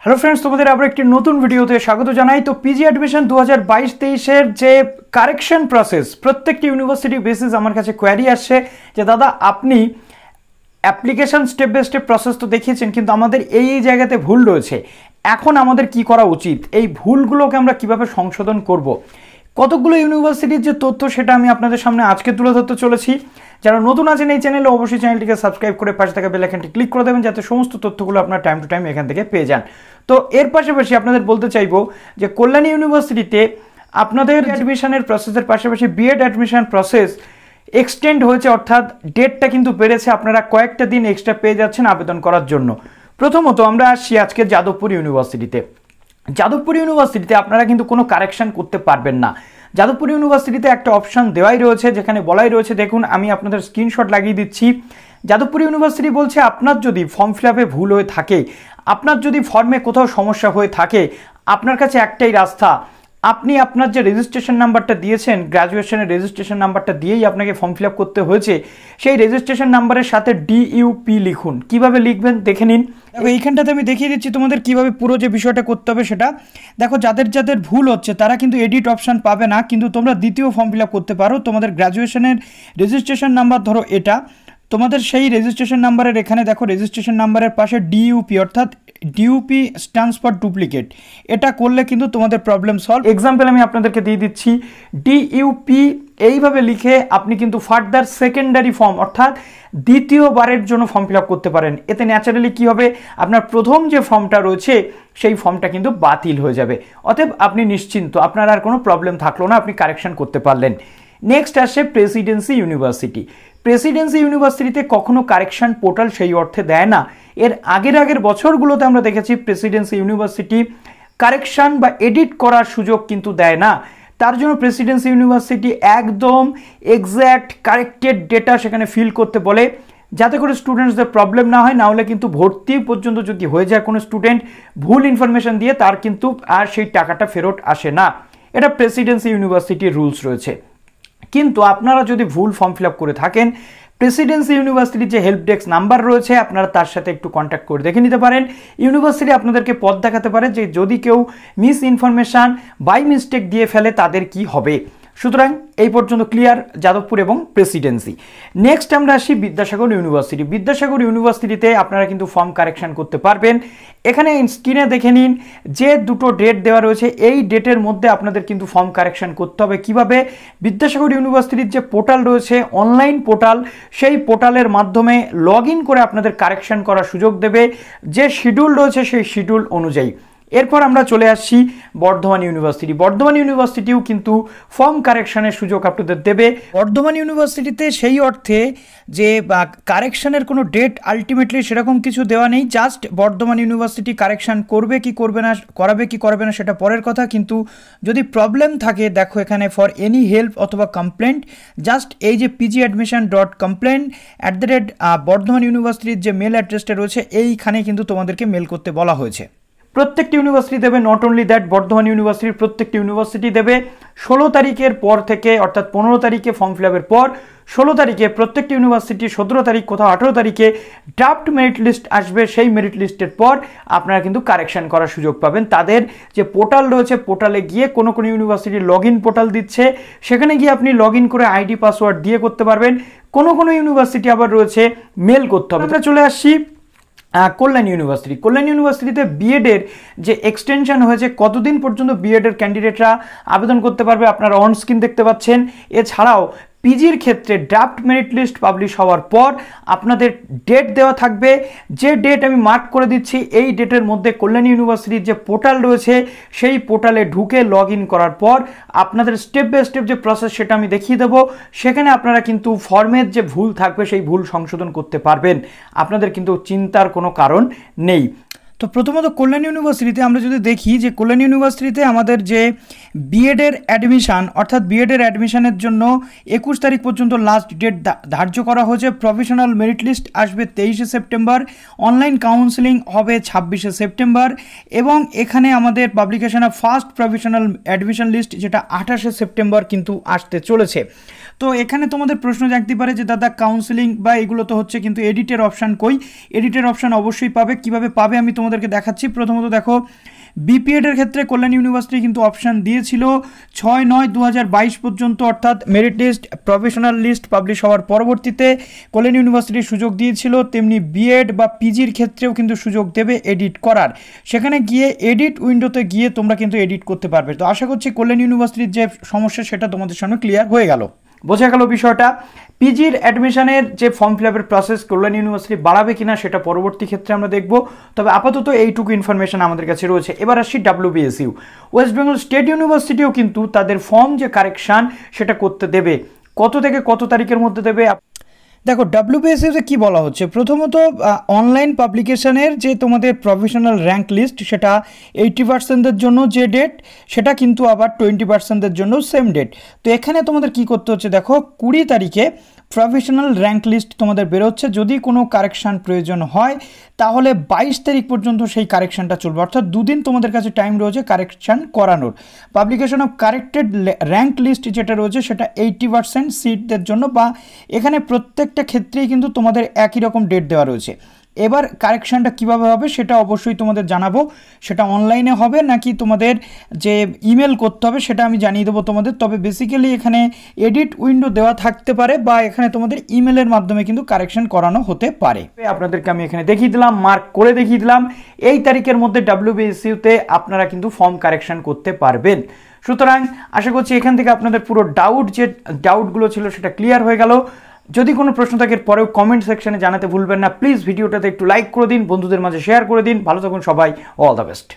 Hello friends, तुम्हारे आবার একটি নতুন ভিডিওতে স্বাগত জানাই। তো পিজি অ্যাডমিশন 2022-23 এর যে কারেকশন প্রসেস প্রত্যেকটি ইউনিভার্সিটি বেসিস আমার কাছে কোয়ারি আসছে যে দাদা আপনি application step by step process তো দেখিয়েছেন, কিন্তু আমাদের এই জায়গাতে ভুল রয়েছে, এখন আমাদের কি করা উচিত, এই ভুলগুলোকে আমরা কিভাবে সংশোধন করব। কতগুলো ইউনিভার্সিটির যে তথ্য সেটা আমি আপনাদের সামনে আজকে তুলে ধরতে চলেছি। যারা নতুন আছেন এই চ্যানেলে অবশ্যই চ্যানেলটিকে সাবস্ক্রাইব করে পাশে থাকা বেল আইকনটি ক্লিক করে দেবেন, যাতে সমস্ত তথ্যগুলো আপনার টাইম টু টাইম এখান থেকে পেয়ে যান। তো এর পাশাপাশি আপনাদের বলতে চাইবো যে কল্যাণী ইউনিভার্সিটিতে আপনাদের অ্যাডমিশনের প্রসেসের পাশাপাশি বিএড অ্যাডমিশন প্রসেস এক্সটেন্ড হয়েছে, অর্থাৎ ডেটটা কিন্তু বেড়েছে। আপনারা কয়েকটা দিন এক্সট্রা পেয়ে যাচ্ছেন আবেদন করার জন্য। প্রথমত আমরা আসছি আজকে যাদবপুর ইউনিভার্সিটিতে। যাদবপুর ইউনিভার্সিটিতে আপনারা কিন্তু কোনো কারেকশন করতে পারবেন না। যাদবপুর ইউনিভার্সিটিতে একটা অপশন দেওয়াই রয়েছে, যেখানে বলাই রয়েছে, দেখুন আমি আপনাদের স্ক্রিনশট লাগিয়ে দিচ্ছি। যাদবপুর ইউনিভার্সিটি বলছে আপনার যদি ফর্ম ফিল আপে ভুল হয়ে থাকে, আপনার যদি ফর্মে কোথাও সমস্যা হয়ে থাকে, আপনার কাছে একটাই রাস্তা, আপনি আপনার যে রেজিস্ট্রেশন নাম্বারটা দিয়েছেন, গ্র্যাজুয়েশনের রেজিস্ট্রেশন নাম্বারটা দিয়েই আপনাকে ফর্ম ফিল আপ করতে হয়েছে, সেই রেজিস্ট্রেশন নাম্বারের সাথে ডিইউপি লিখুন। কিভাবে লিখবেন দেখে নিন। এইখানটাতে আমি দেখিয়ে দিচ্ছি তোমাদের কিভাবে পুরো যে বিষয়টা করতে হবে সেটা। দেখো, যাদের যাদের ভুল হচ্ছে তারা কিন্তু এডিট অপশান পাবে না, কিন্তু তোমরা দ্বিতীয় ফর্ম ফিল আপ করতে পারো। তোমাদের গ্র্যাজুয়েশনের রেজিস্ট্রেশন নাম্বার ধরো এটা, তোমাদের সেই রেজিস্ট্রেশন নাম্বারের এখানে দেখো রেজিস্ট্রেশন নাম্বারের পাশে ডিইউপি, অর্থাৎ ডিইউপি স্ট্যান্ডস ফর ডুপ্লিকেট, এটা করলে কিন্তু তোমাদের প্রবলেম সলভ। এক্সাম্পল আমি আপনাদেরকে দিয়ে দিচ্ছি, ডিইউপি এইভাবে লিখে আপনি কিন্তু ফার্দার সেকেন্ডারি ফর্ম অর্থাৎ দ্বিতীয়বারের জন্য ফর্ম ফিল আপ করতে পারেন। এতে ন্যাচারালি কী হবে, আপনার প্রথম যে ফর্মটা রয়েছে সেই ফর্মটা কিন্তু বাতিল হয়ে যাবে। অতএব আপনি নিশ্চিন্ত, আপনার আর কোনো প্রবলেম থাকলো না, আপনি কারেকশন করতে পারলেন। নেক্সট আসে প্রেসিডেন্সি ইউনিভার্সিটি। প্রেসিডেন্সি ইউনিভার্সিটিতে কখনো কারেকশন পোর্টাল সেই অর্থে দেয় না। এর আগের বছরগুলোতে আমরা দেখেছি প্রেসিডেন্সি ইউনিভার্সিটি কারেকশন বা এডিট করার সুযোগ কিন্তু দেয় না। তার জন্য প্রেসিডেন্সি ইউনিভার্সিটি একদম এক্স্যাক্ট কারেক্টেড ডেটা সেখানে ফিল করতে বলে, যাতে করে স্টুডেন্টসদের প্রবলেম না হয়। না হলে কিন্তু ভর্তি পর্যন্ত যদি হয়ে যায় কোনো স্টুডেন্ট ভুল ইনফরমেশন দিয়ে, তার কিন্তু আর সেই টাকাটা ফেরত আসে না। এটা প্রেসিডেন্সি ইউনিভার্সিটির রুলস রয়েছে। কিন্তু আপনারা যদি ভুল ফর্ম ফিল আপ করে থাকেন, প্রেসিডেন্সি ইউনিভার্সিটির যে হেল্প ডেস্ক নাম্বার রয়েছে আপনারা তার সাথে একটু কন্ট্যাক্ট করে দেখে নিতে পারেন। ইউনিভার্সিটি আপনাদেরকে পথ দেখাতে পারে যে যদি কেউ মিস ইনফরমেশান বাই মিস্টেক দিয়ে ফেলে তাদের কি হবে। সুতরাং এই পর্যন্ত ক্লিয়ার যাদবপুর এবং প্রেসিডেন্সি। নেক্সট আমরা আসি বিদ্যাসাগর ইউনিভার্সিটি। বিদ্যাসাগর ইউনিভার্সিটিতে আপনারা কিন্তু ফর্ম কারেকশন করতে পারবেন। এখানে স্ক্রিনে দেখে নিন যে দুটো ডেট দেওয়া রয়েছে, এই ডেটের মধ্যে আপনাদের কিন্তু ফর্ম কারেকশন করতে হবে। কিভাবে, বিদ্যাসাগর ইউনিভার্সিটির যে পোর্টাল রয়েছে অনলাইন পোর্টাল, সেই পোর্টালের মাধ্যমে লগ ইন করে আপনাদের কারেকশন করার সুযোগ দেবে, যে শিডিউল রয়েছে সেই শিডিউল অনুযায়ী। এরপর আমরা চলে আসছি বর্ধমান ইউনিভার্সিটি। বর্ধমান ইউনিভার্সিটিও কিন্তু ফর্ম কারেকশনের সুযোগ আপনাদের দেবে। বর্ধমান ইউনিভার্সিটিতে সেই অর্থে যে কারেকশনের কোনো ডেট আলটিমেটলি সেরকম কিছু দেওয়া নেই, জাস্ট বর্ধমান ইউনিভার্সিটি কারেকশন করবে কি করবে না, করাবে কি করবে না সেটা পরের কথা। কিন্তু যদি প্রবলেম থাকে, দেখো এখানে ফর এনি হেল্প অথবা কমপ্লেন্ট, জাস্ট এই যে pgadmission.complaint@, বর্ধমান ইউনিভার্সিটির যে মেল অ্যাড্রেসটা রয়েছে এইখানে কিন্তু তোমাদেরকে মেল করতে বলা হয়েছে। প্রত্যেকটি ইউনিভার্সিটি দেবে, নট অনলি দ্যাট, বর্ধমান ইউনিভার্সিটির প্রত্যেকটি ইউনিভার্সিটি দেবে 16 তারিখের পর থেকে, অর্থাৎ 15 তারিখে ফর্ম ফিল আপের পর 16 তারিখে প্রত্যেকটি ইউনিভার্সিটি, 17 তারিখ কোথাও 18 তারিখে ড্রাফট মেরিট লিস্ট আসবে। সেই মেরিট লিস্টের পর আপনারা কিন্তু কারেকশন করার সুযোগ পাবেন। তাদের যে পোর্টাল রয়েছে, পোর্টালে গিয়ে কোনো ইউনিভার্সিটি লগ ইন পোর্টাল দিচ্ছে, সেখানে গিয়ে আপনি লগ ইন করে আইডি পাসওয়ার্ড দিয়ে করতে পারবেন। কোনো ইউনিভার্সিটি আবার রয়েছে মেল করতে হবে। আমরা চলে আসছি কল্যাণী ইউনিভার্সিটি। কল্যাণী ইউনিভার্সিটিতে বিএডের যে এক্সটেনশন হয়েছে, কতদিন পর্যন্ত বিএডের ক্যান্ডিডেটরা আবেদন করতে পারবে আপনারা অন স্ক্রিন দেখতে পাচ্ছেন। এছাড়াও পিজির ক্ষেত্রে ড্রাফট মেরিট লিস্ট পাবলিশ হওয়ার পর আপনাদের ডেট দেওয়া থাকবে, যে ডেট আমি মার্ক করে দিচ্ছি। এই ডেটের মধ্যে কল্যাণী ইউনিভার্সিটির যে পোর্টাল রয়েছে সেই পোর্টালে ঢুকে লগ ইন করার পর আপনাদের স্টেপ বাই স্টেপ যে প্রসেস সেটা আমি দেখিয়ে দেবো। সেখানে আপনারা কিন্তু ফর্মের যে ভুল থাকবে সেই ভুল সংশোধন করতে পারবেন। আপনাদের কিন্তু চিন্তার কোনো কারণ নেই। তো প্রথমত কল্যাণী ইউনিভার্সিটিতে আমরা যদি দেখি যে কল্যাণী ইউনিভার্সিটিতে আমাদের যে বিএডের অ্যাডমিশান অর্থাৎ বিএডের অ্যাডমিশানের জন্য 21 তারিখ পর্যন্ত লাস্ট ডেট ধার্য করা হয়েছে। প্রফেশনাল মেরিট লিস্ট আসবে 23শে সেপ্টেম্বর, অনলাইন কাউন্সেলিং হবে 26শে সেপ্টেম্বর এবং এখানে আমাদের publication of first professional admission list যেটা 28শে সেপ্টেম্বর কিন্তু আসতে চলেছে। তো এখানে তোমাদের প্রশ্ন জাগতে পারে যে দাদা কাউন্সেলিং বা এগুলো তো হচ্ছে, কিন্তু এডিটের অপশান কই? এডিটের অপশান অবশ্যই পাবে। কিভাবে পাবে আমি তোমাদেরকে দেখাচ্ছি। প্রথমত দেখো, বিপিএডের ক্ষেত্রে কল্যাণী ইউনিভার্সিটি কিন্তু অপশান দিয়েছিল 6/9/2022 পর্যন্ত, অর্থাৎ merit list professional list publish হওয়ার পরবর্তীতে কল্যাণী ইউনিভার্সিটির সুযোগ দিয়েছিল, তেমনি বিএড বা পিজির ক্ষেত্রেও কিন্তু সুযোগ দেবে এডিট করার। সেখানে গিয়ে এডিট উইন্ডোতে গিয়ে তোমরা কিন্তু এডিট করতে পারবে। তো আশা করছি কল্যাণী ইউনিভার্সিটির যে সমস্যা সেটা তোমাদের সামনে ক্লিয়ার হয়ে গেল, বোঝা গেল বিষয়টা। পিজির অ্যাডমিশনের যে ফর্ম ফিল আপের প্রসেস কল্যাণী ইউনিভার্সিটি বাড়াবে কিনা সেটা পরবর্তী ক্ষেত্রে আমরা দেখব, তবে আপাতত এইটুকু ইনফরমেশন আমাদের কাছে রয়েছে। এবার আসি WBSU, ওয়েস্ট বেঙ্গল স্টেট ইউনিভার্সিটিও কিন্তু তাদের ফর্ম যে কারেকশান সেটা করতে দেবে। কত থেকে কত তারিখের মধ্যে দেবে? দেখো WBSU-তে কী বলা হচ্ছে, প্রথমত অনলাইন পাবলিকেশনের যে তোমাদের প্রফেশনাল র্যাঙ্ক লিস্ট সেটা 80%-এর জন্য যে ডেট, সেটা কিন্তু আবার 20%-এর জন্য সেম ডেট। তো এখানে তোমাদের কি করতে হচ্ছে, দেখো 20 তারিখে প্রফেশনাল র্যাঙ্ক লিস্ট তোমাদের বেরোচ্ছে। যদি কোনো কারেকশান প্রয়োজন হয় তাহলে 22 তারিখ পর্যন্ত সেই কারেকশানটা চলবে, অর্থাৎ দুদিন তোমাদের কাছে টাইম রয়েছে কারেকশান করানোর। Publication of corrected rank list যেটা রয়েছে সেটা 80% সিটদের জন্য, বা এখানে প্রত্যেকটা ক্ষেত্রেই কিন্তু তোমাদের একই রকম ডেট দেওয়া রয়েছে। এবার কারেকশানটা কিভাবে হবে সেটা অবশ্যই তোমাদের জানাবো, সেটা অনলাইনে হবে নাকি তোমাদের যে ইমেল করতে হবে সেটা আমি জানিয়ে দেবো তোমাদের। তবে বেসিক্যালি এখানে এডিট উইন্ডো দেওয়া থাকতে পারে বা এখানে তোমাদের ইমেলের মাধ্যমে কিন্তু কারেকশান করানো হতে পারে। আপনাদেরকে আমি এখানে দেখিয়ে দিলাম, মার্ক করে দেখিয়ে দিলাম, এই তারিখের মধ্যে WBSU-তে আপনারা কিন্তু ফর্ম কারেকশান করতে পারবেন। সুতরাং আশা করছি এখান থেকে আপনাদের পুরো ডাউটগুলো ছিল সেটা ক্লিয়ার হয়ে গেল। যদি কোনো প্রশ্ন থাকে পরেও কমেন্ট সেকশনে জানাতে ভুলবেন না। প্লিজ ভিডিওটাতে একটু লাইক করে দিন, বন্ধুদের মাঝে শেয়ার করে দিন। ভালো থাকুন সবাই, অল দ্য বেস্ট।